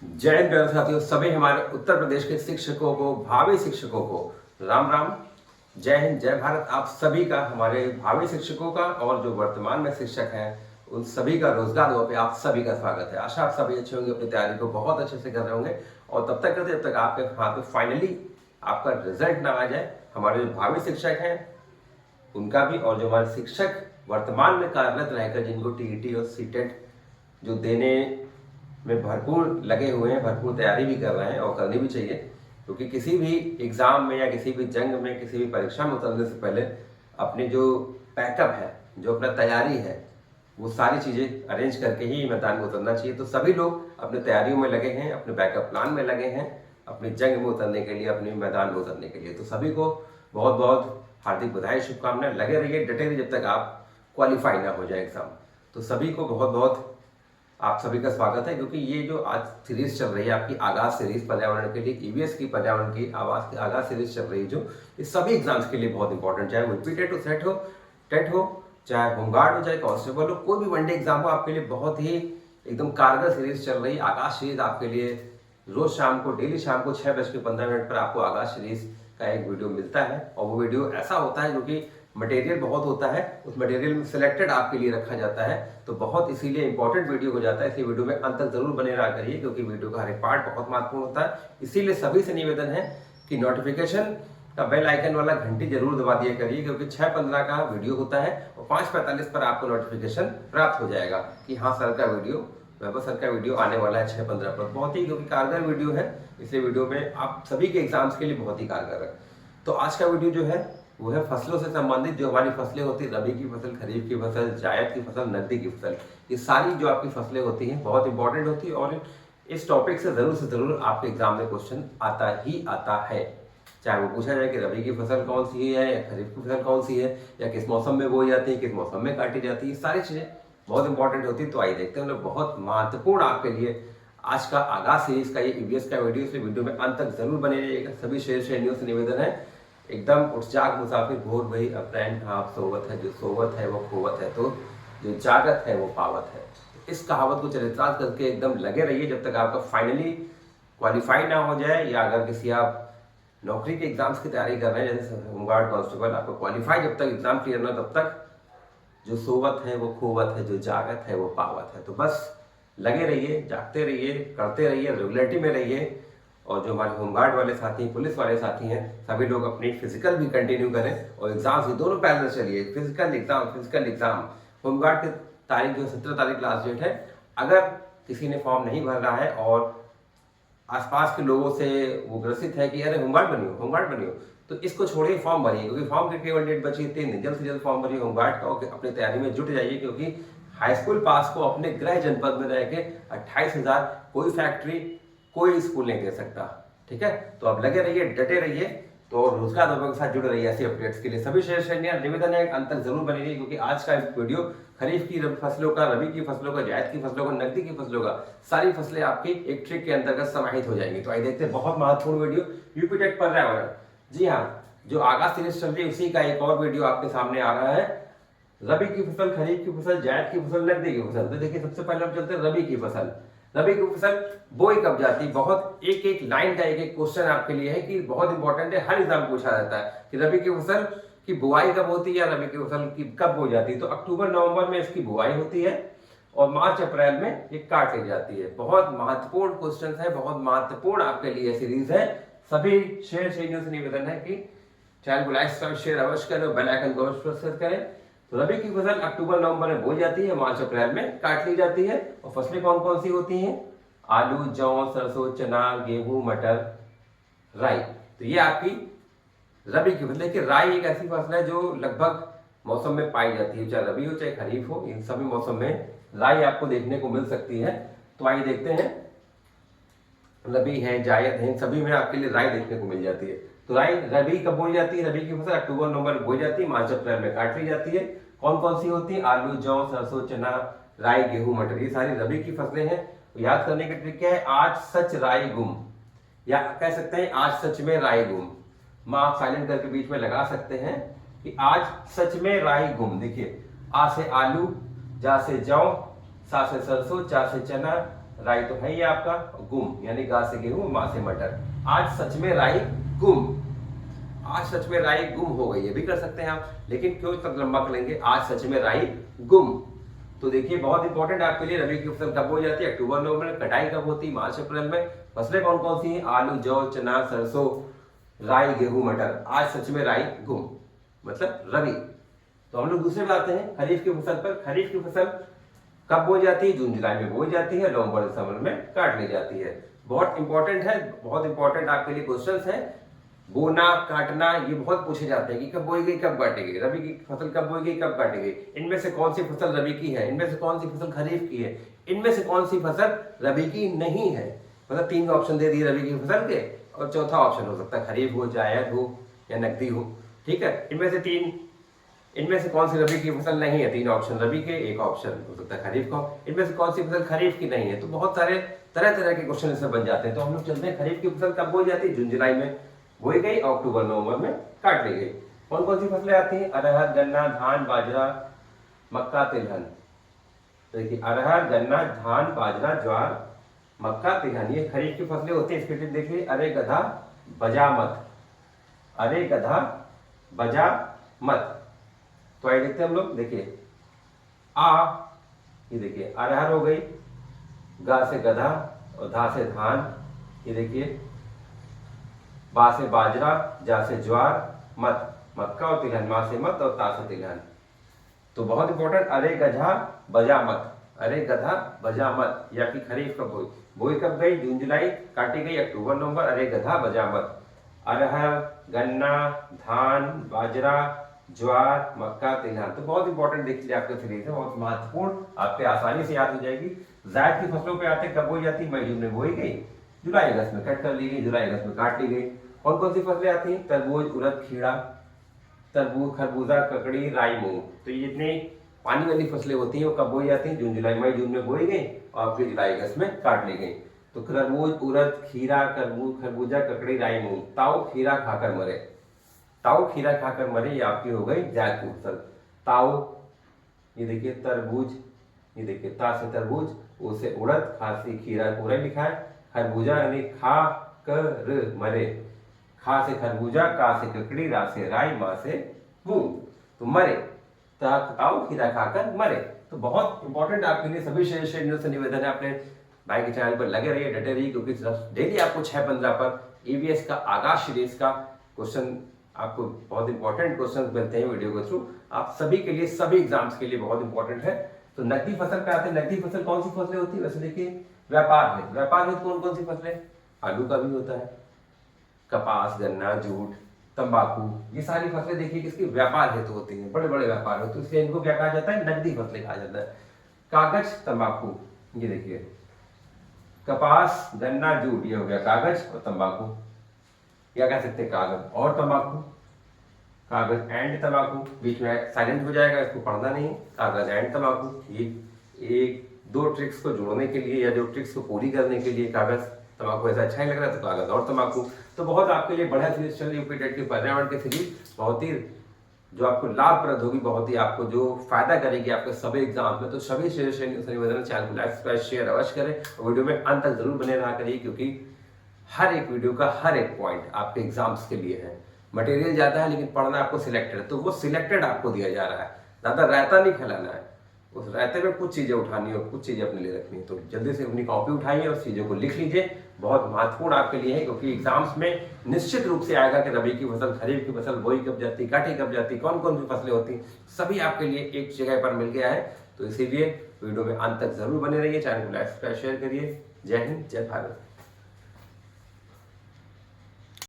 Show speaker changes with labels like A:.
A: जय हिंद प्यारे साथियों, सभी हमारे उत्तर प्रदेश के शिक्षकों को, भावी शिक्षकों को राम राम। जय हिंद, जय भारत। आप सभी का, हमारे भावी शिक्षकों का और जो वर्तमान में शिक्षक हैं उन सभी का रोजगार दो पे आप सभी का स्वागत है। आशा आप सभी अच्छे होंगे, अपनी तैयारी को बहुत अच्छे से कर रहे होंगे और तब तक करते जब तक आपके हाथ में फाइनली आपका रिजल्ट ना आ जाए। हमारे जो भावी शिक्षक हैं उनका भी और जो हमारे शिक्षक वर्तमान में कार्यरत रहकर जिनको टीईटी और सीटेट जो देने में भरपूर लगे हुए हैं, भरपूर तैयारी भी कर रहे हैं और करनी भी चाहिए, क्योंकि किसी भी एग्जाम में या किसी भी जंग में, किसी भी परीक्षा में उतरने से पहले अपनी जो बैकअप है, जो अपना तैयारी है, वो सारी चीज़ें अरेंज करके ही मैदान में उतरना चाहिए। तो सभी लोग अपने तैयारियों में लगे हैं, अपने बैकअप प्लान में लगे हैं, अपनी जंग में उतरने के लिए, अपने मैदान में उतरने के लिए। तो सभी को बहुत बहुत हार्दिक बधाई, शुभकामनाएं। लगे रहिए, डटे रहिए जब तक आप क्वालिफाई ना हो जाए एग्जाम। तो सभी को बहुत बहुत आप सभी का स्वागत है, क्योंकि ये जो आज सीरीज चल रही है आपकी आगाज सीरीज पर्यावरण के लिए, ईवीएस की पर्यावरण की आवाज की आगाज सीरीज चल रही है, जो इस सभी एग्जाम्स के लिए बहुत इंपॉर्टेंट, चाहे वो रिपीटेड हो, सेट हो, टेट हो, चाहे होमगार्ड हो, चाहे कांस्टेबल हो, कोई भी वनडे एग्जाम हो, आपके लिए बहुत ही एकदम कारगर सीरीज चल रही है। आगाज सीरीज आपके लिए रोज शाम को, डेली शाम को 6:15 पर आपको आगाज सीरीज का एक वीडियो मिलता है और वो वीडियो ऐसा होता है जो कि मटेरियल बहुत होता है, उस मटेरियल में सिलेक्टेड आपके लिए रखा जाता है, तो बहुत इसीलिए इंपॉर्टेंट वीडियो हो जाता है। इसलिए वीडियो में अंत तक जरूर बने रहा करिए, क्योंकि वीडियो का हर एक पार्ट बहुत महत्वपूर्ण होता है। इसीलिए सभी से निवेदन है कि नोटिफिकेशन का बेल आइकन वाला घंटी जरूर दबा दिया करिए, क्योंकि 6:15 का वीडियो होता है और 5:45 पर आपको नोटिफिकेशन प्राप्त हो जाएगा कि हाँ सर का वीडियो, वैभव सर का वीडियो आने वाला है 6:15 पर। बहुत ही क्योंकि कारगर वीडियो है, इसलिए वीडियो में आप सभी के एग्जाम्स के लिए बहुत ही कारगर है। तो आज का वीडियो जो है वो है फसलों से संबंधित। जो हमारी फसलें होती है, रबी की फसल, खरीफ की फसल, जायद की फसल, नकदी की फसल, ये सारी जो आपकी फसलें होती हैं बहुत इंपॉर्टेंट होती है और इस टॉपिक से जरूर आपके एग्जाम में क्वेश्चन आता ही आता है। चाहे वो पूछा जाए कि रबी की फसल कौन सी है या खरीफ की फसल कौन सी है, या किस मौसम में बोई जाती है, किस मौसम में काटी जाती है, सारी चीजें बहुत इंपॉर्टेंट होती है। तो आइए देखते हैं, हम लोग बहुत महत्वपूर्ण आपके लिए आज का आगाज सीरीज का ये ईवीएस का वीडियो, इसलिए वीडियो में अंत तक जरूर बने रहिएगा। सभी श्रेणियों से निवेदन है, एकदम उठ जाग मुसाफिर भोर भई अप्रैन आप सोवत है, जो सोवत है वो खोवत है, तो जो जागत है वो पावत है। इस कहावत को चरितार्थ करके एकदम लगे रहिए जब तक आपका फाइनली क्वालिफाई ना हो जाए, या अगर किसी आप नौकरी के एग्जाम्स की तैयारी कर रहे हैं जैसे होमगार्ड, कांस्टेबल, आपको क्वालिफाई जब तक एग्जाम क्लियर ना, तब तक जो सोवत है वो खोवत है, जो जागत है वो पावत है। तो बस लगे रहिए, जागते रहिए, करते रहिए, रेगुलरिटी में रहिए। और जो हमारे होमगार्ड वाले साथी, पुलिस वाले साथी हैं, सभी लोग अपनी फिजिकल भी कंटिन्यू करें और एग्जाम्स भी दोनों पैरेलल चलिए। फिजिकल एग्जाम होमगार्ड की तारीख जो 17 तारीख लास्ट डेट है। अगर किसी ने फॉर्म नहीं भर रहा है और आसपास के लोगों से वो ग्रसित है कि अरे होमगार्ड बनियो, तो इसको छोड़िए, फॉर्म भरिए, क्योंकि फॉर्म की केवल डेट बची है 3 दिन। जल्द से जल्द फॉर्म भरिए होमगार्ड का और अपनी तैयारी में जुट जाइए, क्योंकि हाई स्कूल पास को अपने गृह जनपद में रह के 28,000 कोई फैक्ट्री, कोई स्कूल नहीं दे सकता। ठीक है, तो अब लगे रहिए, डटे रहिए, तो रोजगार दोपहर के साथ जुड़े रहिए ऐसी अपडेट्स के लिए। सभी श्रेणियां निवेदन है अंत तक जरूर बनी रही, क्योंकि आज का वीडियो खरीफ की फसलों का, रबी की फसलों का, जायद की फसलों का, नकदी की फसलों का, सारी फसलें आपकी एक ट्रिक के अंतर्गत समाहित हो जाएंगी। तो आइए देखते हैं बहुत महत्वपूर्ण वीडियो, यूपी टेट पर्यावरण। जी हाँ, जो आगाज सीरीज चल रही है उसी का एक और वीडियो आपके सामने आ रहा है। रबी की फसल, खरीफ की फसल, जायद की फसल, नकदी की फसल। तो देखिए, सबसे पहले हम चलते हैं रबी की फसल। रबी की फसल बोई कब जाती है, बहुत एक एक लाइन का एक एक क्वेश्चन आपके लिए है कि बहुत इंपॉर्टेंट है, हर एग्जाम पूछा जाता है कि रबी की फसल की बुआई कब होती है या रबी की फसल की कब हो जाती है। तो अक्टूबर नवंबर में इसकी बुआई होती है और मार्च अप्रैल में ये काट ली जाती है। बहुत महत्वपूर्ण क्वेश्चन है, बहुत महत्वपूर्ण आपके लिए सीरीज है। सभी श्रेणियों से निवेदन है कि चैनल को लाइक सब्सक्राइब शेयर अवश्य करें, बेल आइकन को अवश्य प्रेस करें। तो रबी की फसल अक्टूबर नवंबर में बोई जाती है, मार्च अप्रैल में काट ली जाती है। और फसलें कौन कौन सी होती हैं? आलू, जौ, सरसों, चना, गेहूं, मटर, राई। तो ये आपकी रबी की फसल। देखिए, राई एक ऐसी फसल है जो लगभग मौसम में पाई जाती है, चाहे रबी हो चाहे खरीफ हो, इन सभी मौसम में राई आपको देखने को मिल सकती है। तो आइए देखते हैं, रबी है, जायद है, सभी में आपके लिए राई देखने को मिल जाती है। तो राई रबी कब बोई जाती है? रबी की फसल अक्टूबर नवंबर में बोई जाती है, मार्च अप्रैल में काट ली जाती है। कौन कौन सी होती है? आलू, जौ, सरसों, चना, राई, गेहूं, मटर, ये सारी रबी की फसलें हैं। तो याद करने का ट्रिक क्या है? आज सच राई गुम, या कह सकते हैं आज सच में राई गुम। माँ आप साइलेंट करके बीच में लगा सकते हैं कि आज सच में राई गुम। देखिए, आ से आलू, जा से जौ, सा से सरसों, चा से चना, राई तो है ही आपका, गुम यानी गा से गेहूं, मां से मटर। आज सच में राई गुम, आज सच में राई गुम हो गई, ये भी कर सकते हैं आप, लेकिन क्यों तक लंबा कर लेंगे, आज सच में राई गुम। तो देखिए बहुत इंपॉर्टेंट आपके लिए, रबी की फसल कब हो जाती है, अक्टूबर नवंबर में। कटाई कब होती है, मार्च अप्रैल में। फसलें कौन कौन सी हैं, आलू, जौ, चना, सरसों, राई, गेहूं, मटर। आज सच में राई गुम मतलब रबी। तो हम लोग दूसरे बात हैं खरीफ की फसल पर। खरीफ की फसल कब बोई जाती है, जून जुलाई में बोई जाती है, नवंबर दिसंबर में काट ली जाती है। बहुत इंपॉर्टेंट है, बहुत इंपॉर्टेंट आपके लिए क्वेश्चंस है। बोना, काटना, ये बहुत पूछे जाते हैं कि कब बोई गई कब काटी गई, रबी की फसल कब बोई गई कब काटी गई, इनमें से कौन सी फसल रबी की है, इनमें से कौन सी फसल खरीफ की है, इनमें से कौन सी फसल रबी की नहीं है। मतलब 3 ऑप्शन दे दिए रबी की फसल के, और चौथा ऑप्शन हो सकता है खरीफ हो, जायद हो या नकदी हो। ठीक है, इनमें से कौन सी रबी की फसल नहीं है, 3 ऑप्शन रबी के, 1 ऑप्शन हो सकता है खरीफ का। इनमें से कौन सी फसल खरीफ की नहीं है। तो बहुत सारे तरह तरह के क्वेश्चन इससे बन जाते हैं। तो हम लोग चलते हैं, खरीफ की फसल कब बोई जाती है, जून जुलाई में बोई गई, अक्टूबर नवंबर में काट ली गई। कौन कौन सी फसलें आती हैं, अरहर, गन्ना, धान, बाजरा, मक्का, तिलहन। तो देखिए अरहर, गन्ना, धान, बाजरा, ज्वार, मक्का, तिलहन, ये खरीफ की फसलें होती है। इसके लिए देखिए, अरे गधा बजा मत, अरे गधा बजा मत। तो आइए देखते हैं हम लोग। देखिए ये देखिए अरहर हो गई, गा से गधा और धा से धान, ये देखिए बा से बाजरा, जा से ज्वार, मत मक्का और तिलहन, मा से मत और ता से तिलहन। तो बहुत इंपॉर्टेंट, अरे गधा बजा मत, अरे गधा बजा मत, या कि खरीफ कब बोई, बोई कब गई, जून जुलाई, काटी गई अक्टूबर नवंबर, अरे गधा बजा मत। अरहर, गन्ना, धान, बाजरा, ज्वार, मक्का, तिलहन। तो बहुत इंपॉर्टेंट देख लीजिए आपके सीरीज है, बहुत महत्वपूर्ण, आपके आसानी से याद हो जाएगी। जायद की फसलों पे आते कब बोई जाती, मई जून में बोई गई, जुलाई अगस्त में कट कर ली गई, जुलाई अगस्त में काट ली गई। कौन कौन सी फसलें आती हैं, तरबूज, उड़द, खीरा, तरबूज, खरबूजा, ककड़ी, राई, मूंग। तो ये जितनी पानी वाली फसलें होती हैं वो कब बोई जाती हैं, जून जुलाई, मई जून में बोई गई और आपके जुलाई अगस्त में काट ली गई। तो तरबूज, उड़द, खीरा, खरबूजा, ककड़ी, राई, मूंग। ताऊ खीरा खाकर मरे, ताऊ खीरा खाकर मरे, ये आपकी हो गई जायद की फसल। ताऊ, ये देखिए तरबूज, ये देखिए ता से तरबूज, ओ से उड़द, खा से खीरा पूरा लिखा है। खरबूजा यानी खा कर मरे, खा से खरबूजा, का से ककड़ी, रा से राई, मा से मूंग। तो मरे, ताऊ खीरा खाकर मरे। तो बहुत इंपॉर्टेंट आपके लिए सभी श्रेणियों से निवेदन है, अपने भाई के चैनल पर लगे रहिए, डटे रहिए, क्योंकि डेली आपको 6:15 पर ईवीएस का आगाज सीरीज का क्वेश्चन, आपको बहुत इंपॉर्टेंट क्वेश्चन मिलते हैं वीडियो के थ्रू, आप सभी के लिए, सभी एग्जाम्स के लिए बहुत इंपॉर्टेंट है। तो नकदी फसल पे आते हैं। नकदी फसल कौन सी फसलें होती है, वैसे देखिए व्यापार में, व्यापार में कौन कौन सी फसलें, आलू का भी होता है, कपास, गन्ना, जूट, तंबाकू, ये सारी फसलें देखिए किसकी, व्यापार हेतु होती हैं, बड़े बड़े व्यापार होते हैं, इसलिए इनको क्या कहा जाता है, नकदी फसलें कहा जाता है। कागज, तंबाकू, ये देखिए कपास, गन्ना, जूट, ये हो गया कागज और तंबाकू। क्या कह सकते हैं, कागज और तंबाकू, कागज एंड तंबाकू, बीच में साइलेंट हो जाएगा, इसको पढ़ना नहीं है, कागज एंड तंबाकू। ये एक दो ट्रिक्स को जोड़ने के लिए या जो ट्रिक्स को पूरी करने के लिए, कागज तंबाकू ऐसा अच्छा ही लग रहा है तो कागज और तंबाकू। तो बहुत आपके लिए बढ़िया सीरीज चल रही है, यूपी टेट की पर्यावरण की सीरीज, बहुत ही जो आपको लाभप्रद होगी, बहुत ही आपको जो फायदा करेगी आपके सभी एग्जाम में। तो सभी श्रेणियों से निवेदन, चैनल को लाइक, सब्सक्राइब, शेयर अवश्य करें और वीडियो में अंत तक जरूर बने रहा करिए, क्योंकि हर एक वीडियो का हर एक पॉइंट आपके एग्जाम्स के लिए है। मटेरियल ज्यादा है लेकिन पढ़ना आपको सिलेक्टेड है, तो वो सिलेक्टेड आपको दिया जा रहा है, ज्यादा रायता नहीं फैलाना है। उस रायते में कुछ चीजें उठानी और कुछ चीजें अपने लिए रखनी है। तो जल्दी से अपनी कॉपी उठाइए और चीजों को लिख लीजिए, बहुत महत्वपूर्ण आपके लिए है, क्योंकि एग्जाम्स में निश्चित रूप से आएगा कि रबी की फसल, खरीफ की फसल, बोई कब जाती, काटी कब जाती, कौन कौन सी फसलें होती, सभी आपके लिए एक जगह पर मिल गया है। तो इसीलिए वीडियो में अंत तक जरूर बने रहिए, चैनल को लाइक, सब्सक्राइब, शेयर करिए। जय हिंद, जय भारत।